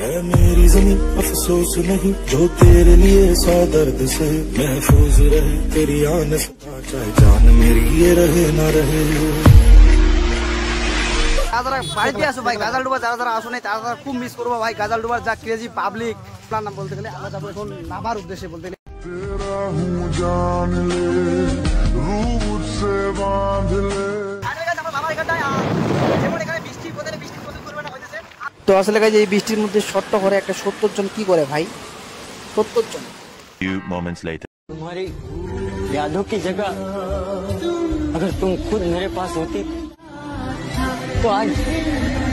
है मेरी ज़मीं अफसोस नहीं जो तेरे लिए 100 दर्द से महफूज रहे तेरी आन से चाहे जान मेरी ये रहे ना रहे। যারা বাড়িতে আসো ভাই গাজালডুবা যারা আসো নাই তারা খুব মিস করবো ভাই। গাজালডুবার যা ক্রেজি পাবলিক, আপনার নাম বলতে গেলে আমরা যাবো এখন নাভার উদ্দেশ্যে। বলতে গেলে তো আসলে গাইজ এই বৃষ্টির মধ্যে শর্ত করে একটা 70 জন কি করে ভাই, 70 জন। तुम्हारी यादों की जगह अगर तुम खुद मेरे पास होती तो आज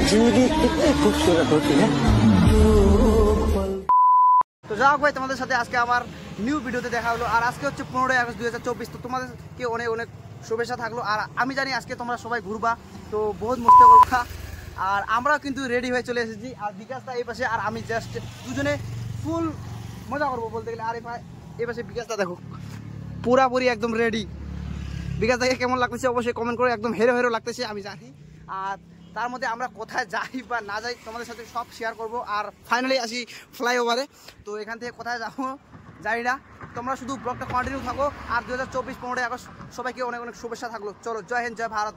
जिंदगी कितनी खूबसूरत होती है। তো যাও ভাই, তোমাদের সাথে আজকে আমার নিউ ভিডিওতে দেখা হলো। আর আজকে হচ্ছে 15 আগস্ট 2024। তো তোমাদেরকে অনেক অনেক শুভেচ্ছা থাকলো। আর আমি জানি আজকে তোমরা সবাই ঘুরবা, তো বহুত মস্তি করবা। আর আমরাও কিন্তু রেডি হয়ে চলে এসেছি। আর বিকাশদা এই পাশে আর আমি জাস্ট দুজনে ফুল মজা করবো বলতে গেলে। আর এই পাশে বিকাশদা দেখো পুরাপুরি একদম রেডি। বিকাশদাকে কেমন লাগতেছে অবশ্যই কমেন্ট করে। একদম হেরো হেরো লাগতেছে আমি জানি। আর তার মধ্যে আমরা কোথায় যাই বা না যাই তোমাদের সাথে সব শেয়ার করব। আর ফাইনালি আসি ফ্লাইওভারে। তো এখান থেকে কোথায় যাবো জানি না, তোমরা শুধু ব্লগটা কন্টিনিউ থাকো। আর 2024 15 আগস্ট সবাইকে অনেক অনেক শুভেচ্ছা থাকলো। চলো, জয় হিন্দ, জয় ভারত।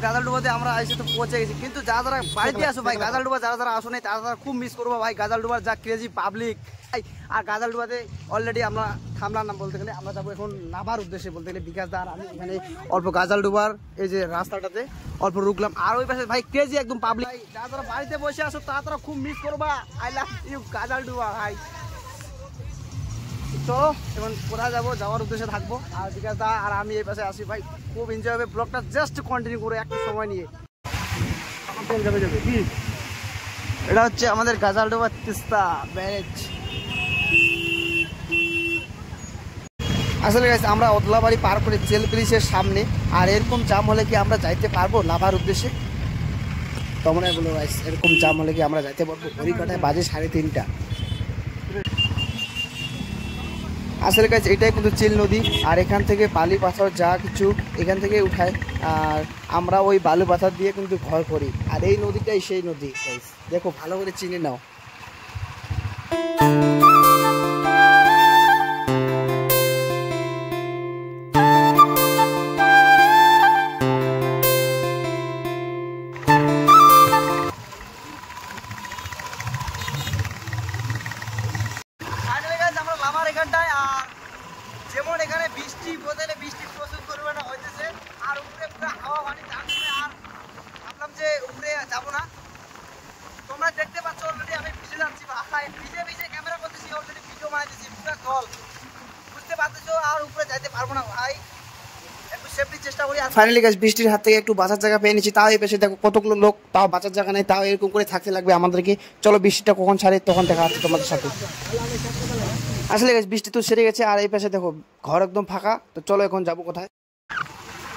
গাজালডুবাতে আমরা এসে তো পৌঁছে গেছি, কিন্তু যারা বাড়িতে আসো ভাই গাজালডুবা যারা আসো নাই তারা খুব মিস করবো ভাই। গাজালডুবার যা ক্রেজি পাবলিক। আর গাজালডুবাতে অলরেডি আমরা থামলাম না বলতে গেলে। আমরা যাবো এখন নাভার উদ্দেশ্যে বলতে গেলে। বিকাশদা আর আমি এখানে অল্প গাজালডুবার এই যে রাস্তাটাতে অল্প রুকলাম। আর ওই পাশে ভাই ক্রেজি একদম পাবলিক। যারা বাড়িতে বসে আসো তারা খুব মিস করবা। আই লাভ ইউ গাজালডুবা ভাই। চলো এখন কোথায় যাবো, যাওয়ার উদ্দেশ্যে থাকবো। আর বিকাশদা আর আমি এই পাশে আসি ভাই। খুব এনজয় হবে। ব্লগটা জাস্ট কন্টিনিউ করে একটু সময় নিয়ে। এটা হচ্ছে আমাদের গাজালডুবা তিস্তা ব্যারেজ। আসলে আমরা ওদলাবাড়ি পার করে জেল ব্রিজের সামনে। আর এরকম জাম হলে কি আমরা যাইতে পারবো নাভার উদ্দেশ্যে? তখন বলো এরকম জাম হলে কি আমরা যাইতে পারবো? ঘড়িকাটায় বাজে 3:30। আসলে গাইস এটাই কিন্তু চিল নদী। আর এখান থেকে বালি পাথর যা কিছু এখান থেকে উঠায়। আর আমরা ওই বালু পাথর দিয়ে কিন্তু ঘর করি। আর এই নদীটাই সেই নদী গাইস, দেখো ভালো করে চিনে নাও। আমার এখানটায় আর যেমন এখানে বৃষ্টি বদলে বৃষ্টি প্রচুর পরিমাণে হইতেছে। আর উপরে পুরো হাওয়া পানি যাচ্ছে। আর ভাবলাম যে উপরে যাবো না। তোমরা দেখতে পাচ্ছ অলরেডি আমি ভিজে যাচ্ছি ভাই। ভিজে ভিজে ক্যামেরা করতেছি, অলরেডি ভিডিও বানাইতেছি পুরো জল, বুঝতে পারতেছো। আর উপরে যাইতে পারবো না ভাই, একটু সেফটি চেষ্টা করি। আর ফাইনালি গাইস বৃষ্টির হাত থেকে একটু বাঁচার জায়গা পেয়ে নিচ্ছি। তাও এই পেশে দেখো কতগুলো লোক, তাও বাঁচার জায়গা নেই। তাও এরকম করে থাকতে লাগবে আমাদেরকে। চলো বৃষ্টিটা কখন ছাড়ে তখন দেখা হচ্ছে তোমাদের সাথে। আসলে বৃষ্টি তো সেরে গেছে। আর এই পাশে দেখো ঘর একদম ফাঁকা। তো চলো এখন যাবো কোথায়।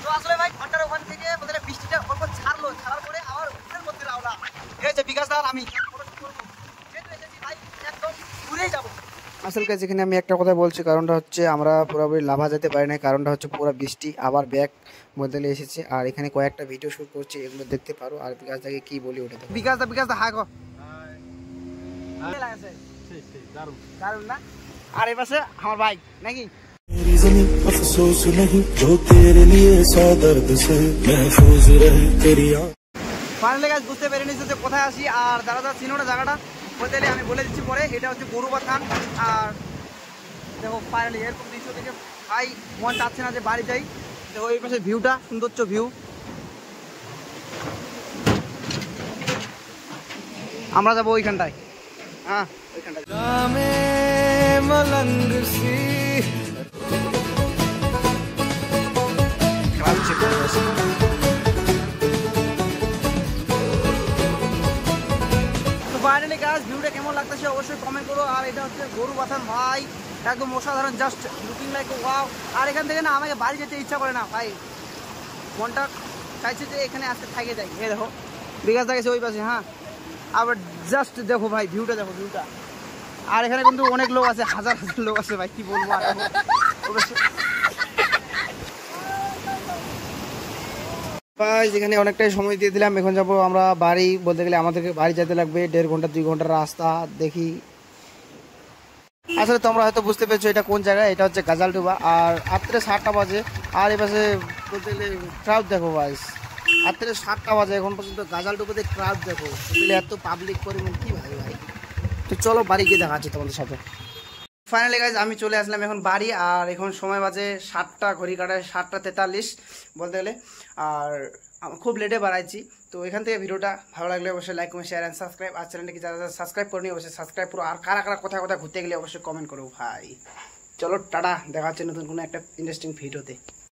তো আসলে ভাই ঘন্টার ওখান থেকে আমাদের বৃষ্টিটা অল্প ছাড়লো, ছাড়ার পরে আবার উপরের মধ্যে রাওলা। এই যে বিকাশ দা আর আমি একদম ঘুরেই যাবো। আসল কাজ এখানে আমি একটা কথা বলছি, কারণটা হচ্ছে আমরা পুরোপুরি লাভা যেতে পারি না। কারণটা হচ্ছে পুরো বৃষ্টি আবার ব্যাগ বদলে এসেছে। আর এখানে কয়েকটা ভিডিও শুট করছি, এগুলো দেখতে পারো। আর বিকাশ দাকে কি বলি ওটা বিকাশ দা হাই গো। দারুণ না? আর এই পাশে আমার বাইক নাকি मेरी ज़मीं अफसोस नहीं जो तेरे लिए 100 दर्द से महफूज रहे तेरी आन। ফাইনালি গাইস বুঝতে পেরে নিয়েছে যে কোথায় আসি। আর যারা চিনো না জায়গাটা বলতে গেলে আমি বলে দিচ্ছি পরে। এটা হচ্ছে গরুবাথান। আর দেখো ফাইনালি এরকম দৃশ্য দেখে ভাই মন চাচ্ছে না যে বাড়ি যাই। দেখো এই পাশে ভিউটা, সৌন্দর্য ভিউ। আমরা যাবো ওইখানটায়। হ্যাঁ ওইখানটায় মলঙ্গ সি ফাইনালি গাইস ভিউটা কেমন লাগতেছে অবশ্যই কমেন্ট করো। আর এটা হচ্ছে গরুবাথান ভাই, একদম অসাধারণ, জাস্ট লুকিং লাইক ওয়াও। আর এখান থেকে না আমাকে বাড়ি যেতে ইচ্ছা করে না ভাই, মনটা চাইছে যে এখানে আসতে থাকে যাই। এই দেখো বিকাশ দেখেছে ওই পাশে, হ্যাঁ। আবার জাস্ট দেখো ভাই ভিউটা, দেখো ভিউটা। আর এখানে কিন্তু অনেক লোক আছে, হাজার হাজার লোক আছে ভাই, কি বলবো। আর ভাই যেখানে অনেকটাই সময় দিয়ে দিলাম, এখন যাবো আমরা বাড়ি। বলতে গেলে আমাদেরকে বাড়ি যেতে লাগবে 1.5 ঘন্টা 2 ঘন্টার রাস্তা। দেখি আসলে তোমরা হয়তো বুঝতে পেরেছো এটা কোন জায়গায়। এটা হচ্ছে গাজালডোবা। আর রাত্রে 7টা বাজে। আর এ পাশে বলতে গেলে ক্রাউড দেখো ভাই, রাত্রে 7টা বাজে এখন পর্যন্ত গাজালডোবাতে ক্রাউড দেখো। এত পাবলিক পরিমাণ কি ভাই ভাই। তো চলো বাড়ি গিয়ে দেখাচ্ছি তোমাদের সাথে। ফাইনালি গাইজ আমি চলে আসলাম এখন বাড়ি। আর এখন সময় বাজে 7টা, ঘড়ি কাটায় 7টা 43 বলতে গেলে। আর খুব লেটে বাড়াইছি। তো এখান থেকে ভিডিওটা ভালো লাগলে অবশ্যই like comment share and subscribe. আর চ্যানেলটাকে যারা যারা সাবস্ক্রাইব করেনি অবশ্যই সাবস্ক্রাইব করো। আর কারা কারা কোথায় কোথায় ঘুরতে গেলে অবশ্যই কমেন্ট করো ভাই। চলো টাটা, দেখা হচ্ছে নতুন কোনো একটা ইন্টারেস্টিং ভিডিওতে।